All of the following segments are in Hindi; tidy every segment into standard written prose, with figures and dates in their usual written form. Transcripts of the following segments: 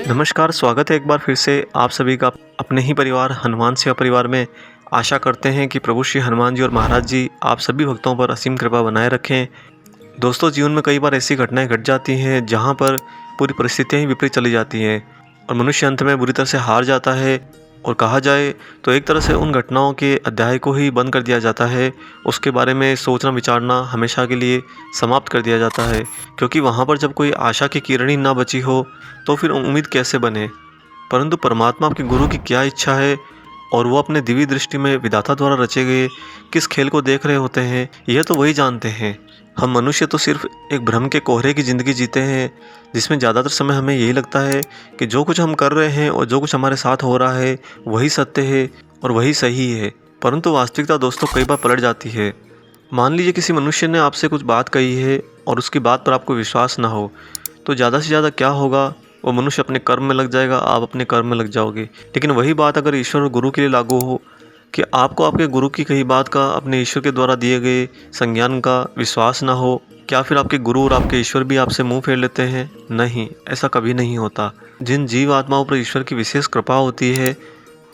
नमस्कार, स्वागत है एक बार फिर से आप सभी का अपने ही परिवार हनुमान सेवा परिवार में। आशा करते हैं कि प्रभु श्री हनुमान जी और महाराज जी आप सभी भक्तों पर असीम कृपा बनाए रखें। दोस्तों, जीवन में कई बार ऐसी घटनाएं घट जाती हैं जहां पर पूरी परिस्थितियां ही विपरीत चली जाती हैं और मनुष्य अंत में बुरी तरह से हार जाता है। और कहा जाए तो एक तरह से उन घटनाओं के अध्याय को ही बंद कर दिया जाता है, उसके बारे में सोचना विचारना हमेशा के लिए समाप्त कर दिया जाता है, क्योंकि वहाँ पर जब कोई आशा की किरण ही ना बची हो तो फिर उम्मीद कैसे बने। परंतु परमात्मा आपके गुरु की क्या इच्छा है और वो अपने दिव्य दृष्टि में विधाता द्वारा रचे गए किस खेल को देख रहे होते हैं, यह तो वही जानते हैं। हम मनुष्य तो सिर्फ एक भ्रम के कोहरे की ज़िंदगी जीते हैं, जिसमें ज़्यादातर समय हमें यही लगता है कि जो कुछ हम कर रहे हैं और जो कुछ हमारे साथ हो रहा है वही सत्य है और वही सही है। परंतु वास्तविकता दोस्तों कई बार पलट जाती है। मान लीजिए किसी मनुष्य ने आपसे कुछ बात कही है और उसकी बात पर आपको विश्वास ना हो, तो ज़्यादा से ज़्यादा क्या होगा, वो मनुष्य अपने कर्म में लग जाएगा, आप अपने कर्म में लग जाओगे। लेकिन वही बात अगर ईश्वर और गुरु के लिए लागू हो कि आपको आपके गुरु की कही बात का अपने ईश्वर के द्वारा दिए गए संज्ञान का विश्वास ना हो, क्या फिर आपके गुरु और आपके ईश्वर भी आपसे मुंह फेर लेते हैं? नहीं, ऐसा कभी नहीं होता। जिन जीव आत्माओं पर ईश्वर की विशेष कृपा होती है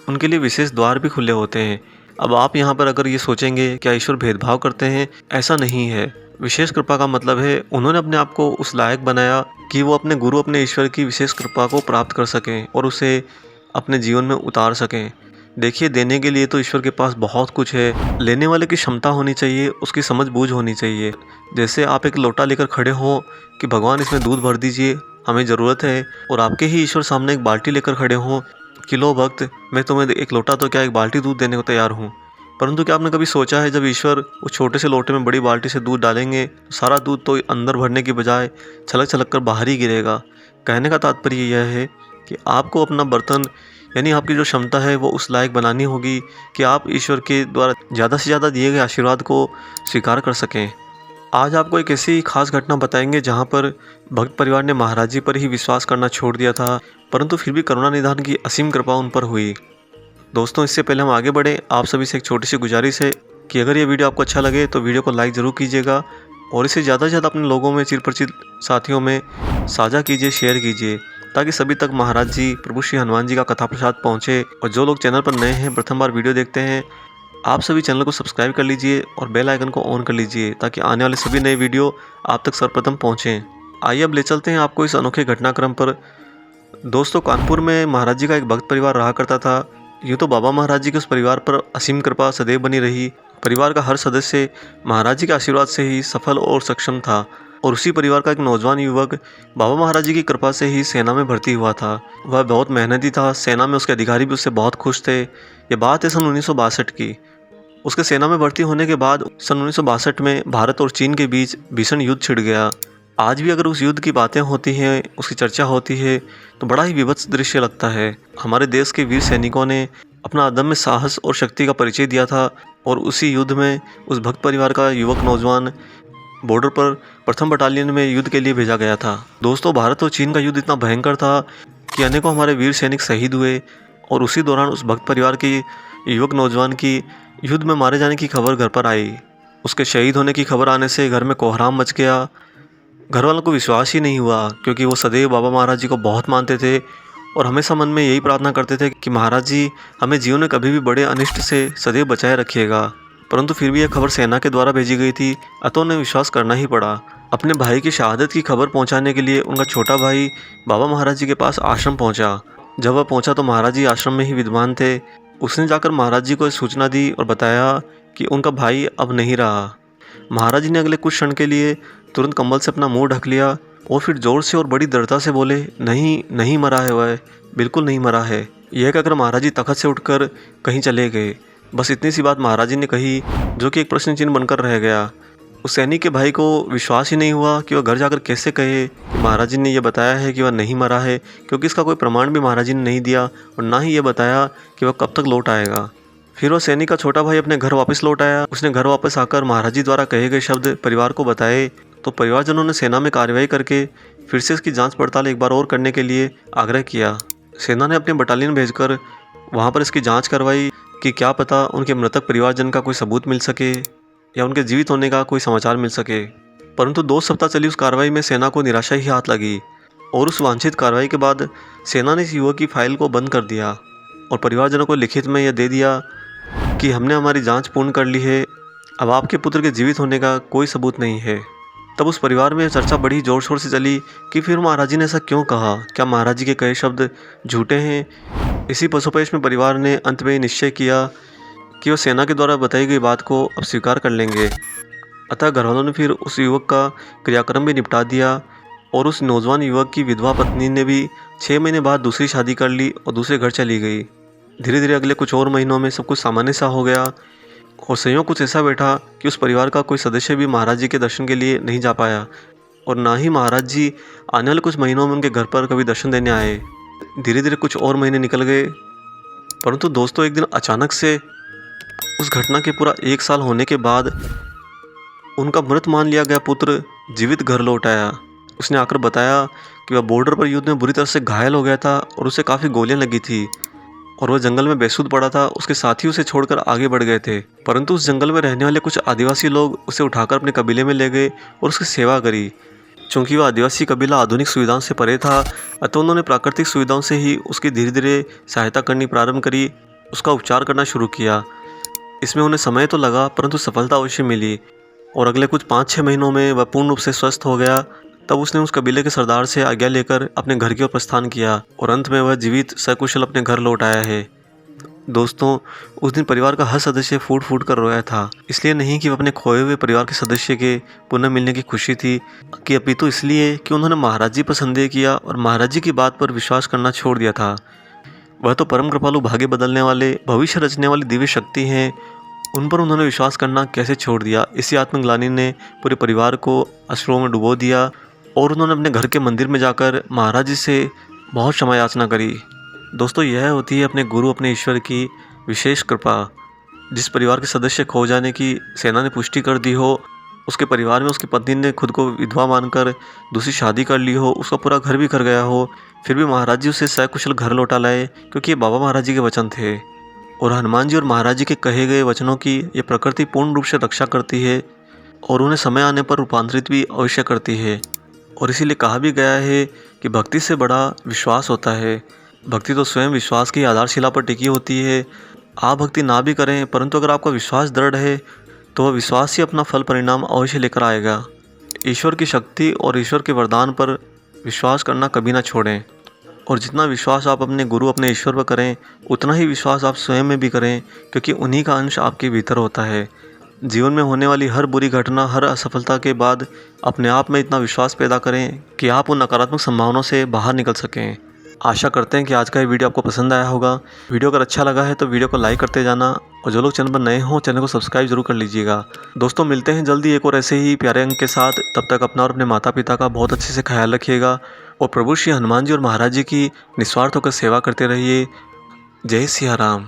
उनके लिए विशेष द्वार भी खुले होते हैं। अब आप यहाँ पर अगर ये सोचेंगे क्या ईश्वर भेदभाव करते हैं, ऐसा नहीं है। विशेष कृपा का मतलब है उन्होंने अपने आप को उस लायक बनाया कि वो अपने गुरु अपने ईश्वर की विशेष कृपा को प्राप्त कर सकें और उसे अपने जीवन में उतार सकें। देखिए, देने के लिए तो ईश्वर के पास बहुत कुछ है, लेने वाले की क्षमता होनी चाहिए, उसकी समझ बूझ होनी चाहिए। जैसे आप एक लोटा लेकर खड़े हों कि भगवान इसमें दूध भर दीजिए, हमें ज़रूरत है, और आपके ही ईश्वर सामने एक बाल्टी लेकर खड़े हों कि लो भक्त, मैं तुम्हें एक लोटा तो क्या एक बाल्टी दूध देने को तैयार हूँ। परंतु क्या आपने कभी सोचा है जब ईश्वर उस छोटे से लोटे में बड़ी बाल्टी से दूध डालेंगे तो सारा दूध तो अंदर भरने की बजाय छलक छलक कर बाहर ही गिरेगा। कहने का तात्पर्य यह है कि आपको अपना बर्तन यानी आपकी जो क्षमता है वो उस लायक बनानी होगी कि आप ईश्वर के द्वारा ज़्यादा से ज़्यादा दिए गए आशीर्वाद को स्वीकार कर सकें। आज आपको एक ऐसी खास घटना बताएंगे जहाँ पर भक्त परिवार ने महाराज जी पर ही विश्वास करना छोड़ दिया था, परंतु फिर भी करुणा निधान की असीम कृपा उन पर हुई। दोस्तों, इससे पहले हम आगे बढ़ें, आप सभी से एक छोटी सी गुजारिश है कि अगर ये वीडियो आपको अच्छा लगे तो वीडियो को लाइक ज़रूर कीजिएगा और इसे ज़्यादा से ज़्यादा अपने लोगों में, चिरपरिचित साथियों में साझा कीजिए, शेयर कीजिए, ताकि सभी तक महाराज जी, प्रभु श्री हनुमान जी का कथा प्रसाद पहुँचे। और जो लोग चैनल पर नए हैं, प्रथम बार वीडियो देखते हैं, आप सभी चैनल को सब्सक्राइब कर लीजिए और बेल आइकन को ऑन कर लीजिए ताकि आने वाले सभी नए वीडियो आप तक सर्वप्रथम पहुँचें। आइए अब ले चलते हैं आपको इस अनोखे घटनाक्रम पर। दोस्तों, कानपुर में महाराज जी का एक भक्त परिवार रहा करता था। यूँ तो बाबा महाराज जी के उस परिवार पर असीम कृपा सदैव बनी रही। परिवार का हर सदस्य महाराज जी के आशीर्वाद से ही सफल और सक्षम था और उसी परिवार का एक नौजवान युवक बाबा महाराज जी की कृपा से ही सेना में भर्ती हुआ था। वह बहुत मेहनती था, सेना में उसके अधिकारी भी उससे बहुत खुश थे। ये बात है सन 1962 की। उसके सेना में भर्ती होने के बाद सन 1962 में भारत और चीन के बीच भीषण युद्ध छिड़ गया। आज भी अगर उस युद्ध की बातें होती हैं, उसकी चर्चा होती है, तो बड़ा ही विभत्स दृश्य लगता है। हमारे देश के वीर सैनिकों ने अपना अदम्य साहस और शक्ति का परिचय दिया था और उसी युद्ध में उस भक्त परिवार का युवक नौजवान बॉर्डर पर प्रथम बटालियन में युद्ध के लिए भेजा गया था। दोस्तों, भारत और चीन का युद्ध इतना भयंकर था कि अनेकों हमारे वीर सैनिक शहीद हुए और उसी दौरान उस भक्त परिवार के युवक नौजवान की युद्ध में मारे जाने की खबर घर पर आई। उसके शहीद होने की खबर आने से घर में कोहराम मच गया। घर वालों को विश्वास ही नहीं हुआ, क्योंकि वो सदैव बाबा महाराज जी को बहुत मानते थे और हमेशा मन में यही प्रार्थना करते थे कि महाराज जी हमें जीवन में कभी भी बड़े अनिष्ट से सदैव बचाए रखिएगा। परंतु फिर भी यह खबर सेना के द्वारा भेजी गई थी, अतः उन्हें विश्वास करना ही पड़ा। अपने भाई की शहादत की खबर पहुंचाने के लिए उनका छोटा भाई बाबा महाराज जी के पास आश्रम पहुंचा। जब वह पहुंचा तो महाराज जी आश्रम में ही विद्यमान थे। उसने जाकर महाराज जी को सूचना दी और बताया कि उनका भाई अब नहीं रहा। महाराज जी ने अगले कुछ क्षण के लिए तुरंत कंबल से अपना मुंह ढक लिया और फिर जोर से और बड़ी दृढ़ता से बोले, नहीं, नहीं मरा है वह, बिल्कुल नहीं मरा है। यह कहकर महाराज जी तखत से उठकर कहीं चले गए। बस इतनी सी बात महाराज जी ने कही, जो कि एक प्रश्न चिन्ह बनकर रह गया। उस सैनिक के भाई को विश्वास ही नहीं हुआ कि वह घर जाकर कैसे कहे कि महाराज जी ने यह बताया है कि वह नहीं मरा है, क्योंकि इसका कोई प्रमाण भी महाराज जी ने नहीं दिया और ना ही ये बताया कि वह कब तक लौट आएगा। फिर वह सैनिक का छोटा भाई अपने घर वापस लौट आया। उसने घर वापस आकर महाराज जी द्वारा कहे गए शब्द परिवार को बताए, तो परिवारजनों ने सेना में कार्रवाई करके फिर से इसकी जांच पड़ताल एक बार और करने के लिए आग्रह किया। सेना ने अपने बटालियन भेजकर वहां पर इसकी जांच करवाई कि क्या पता उनके मृतक परिवारजन का कोई सबूत मिल सके या उनके जीवित होने का कोई समाचार मिल सके। परंतु 2 सप्ताह चली उस कार्रवाई में सेना को निराशा ही हाथ लगी। और उस वांछित कार्रवाई के बाद सेना ने इस युवक की फाइल को बंद कर दिया और परिवारजनों को लिखित में यह दे दिया कि हमने हमारी जांच पूर्ण कर ली है, अब आपके पुत्र के जीवित होने का कोई सबूत नहीं है। तब उस परिवार में चर्चा बड़ी ज़ोर शोर से चली कि फिर महाराज जी ने ऐसा क्यों कहा, क्या महाराज जी के कहे शब्द झूठे हैं। इसी पसोपेश में परिवार ने अंत में निश्चय किया कि वह सेना के द्वारा बताई गई बात को अब स्वीकार कर लेंगे। अतः घरवालों ने फिर उस युवक का क्रियाक्रम भी निपटा दिया और उस नौजवान युवक की विधवा पत्नी ने भी 6 महीने बाद दूसरी शादी कर ली और दूसरे घर चली गई। धीरे धीरे अगले कुछ और महीनों में सब कुछ सामान्य सा हो गया और संयोग कुछ ऐसा बैठा कि उस परिवार का कोई सदस्य भी महाराज जी के दर्शन के लिए नहीं जा पाया और ना ही महाराज जी आने वाले कुछ महीनों में उनके घर पर कभी दर्शन देने आए। धीरे धीरे कुछ और महीने निकल गए, परंतु दोस्तों एक दिन अचानक से उस घटना के पूरा 1 साल होने के बाद उनका मृत मान लिया गया पुत्र जीवित घर लौट आया। उसने आकर बताया कि वह बॉर्डर पर युद्ध में बुरी तरह से घायल हो गया था और उसे काफ़ी गोलियां लगी थी और वह जंगल में बेसुध पड़ा था। उसके साथी उसे छोड़कर आगे बढ़ गए थे, परंतु उस जंगल में रहने वाले कुछ आदिवासी लोग उसे उठाकर अपने कबीले में ले गए और उसकी सेवा करी। चूँकि वह आदिवासी कबीला आधुनिक सुविधाओं से परे था, अतः उन्होंने प्राकृतिक सुविधाओं से ही उसकी धीरे धीरे सहायता करनी प्रारंभ करी, उसका उपचार करना शुरू किया। इसमें उन्हें समय तो लगा, परंतु सफलता अवश्य मिली और अगले कुछ 5-6 महीनों में वह पूर्ण रूप से स्वस्थ हो गया। तब उसने उस कबीले के सरदार से आज्ञा लेकर अपने घर की ओर प्रस्थान किया और अंत में वह जीवित सकुशल अपने घर लौट आया है। दोस्तों, उस दिन परिवार का हर सदस्य फूट फूट कर रोया था, इसलिए नहीं कि वह अपने खोए हुए परिवार के सदस्य के पुनः मिलने की खुशी थी, कि अपितु इसलिए कि उन्होंने महाराज जी पर संदेह किया और महाराज जी की बात पर विश्वास करना छोड़ दिया था। वह तो परम कृपालु, भाग्य बदलने वाले, भविष्य रचने वाली दिव्य शक्ति हैं, उन पर उन्होंने विश्वास करना कैसे छोड़ दिया। इसी आत्मग्लानि ने पूरे परिवार को अश्रुओं में डुबो दिया और उन्होंने अपने घर के मंदिर में जाकर महाराज जी से बहुत क्षमा याचना करी। दोस्तों, यह होती है अपने गुरु, अपने ईश्वर की विशेष कृपा। जिस परिवार के सदस्य खो जाने की सेना ने पुष्टि कर दी हो, उसके परिवार में उसकी पत्नी ने खुद को विधवा मानकर दूसरी शादी कर ली हो, उसका पूरा घर भी कर गया हो, फिर भी महाराज जी उसे सकुशल घर लौटा लाए, क्योंकि ये बाबा महाराज जी के वचन थे। और हनुमान जी और महाराज जी के कहे गए वचनों की ये प्रकृति पूर्ण रूप से रक्षा करती है और उन्हें समय आने पर रूपांतरित भी अवश्य करती है। और इसीलिए कहा भी गया है कि भक्ति से बड़ा विश्वास होता है। भक्ति तो स्वयं विश्वास की आधारशिला पर टिकी होती है। आप भक्ति ना भी करें, परंतु अगर आपका विश्वास दृढ़ है तो वह विश्वास ही अपना फल परिणाम अवश्य लेकर आएगा। ईश्वर की शक्ति और ईश्वर के वरदान पर विश्वास करना कभी ना छोड़ें और जितना विश्वास आप अपने गुरु, अपने ईश्वर पर करें, उतना ही विश्वास आप स्वयं में भी करें, क्योंकि उन्हीं का अंश आपके भीतर होता है। जीवन में होने वाली हर बुरी घटना, हर असफलता के बाद अपने आप में इतना विश्वास पैदा करें कि आप उन नकारात्मक संभावनाओं से बाहर निकल सकें। आशा करते हैं कि आज का ये वीडियो आपको पसंद आया होगा। वीडियो अगर अच्छा लगा है तो वीडियो को लाइक करते जाना और जो लोग चैनल पर नए हों चैनल को सब्सक्राइब जरूर कर लीजिएगा। दोस्तों, मिलते हैं जल्दी एक और ऐसे ही प्यारे अंक के साथ। तब तक अपना और अपने माता पिता का बहुत अच्छे से ख्याल रखिएगा और प्रभु श्री हनुमान जी और महाराज जी की निस्वार्थ होकर सेवा करते रहिए। जय सिया राम।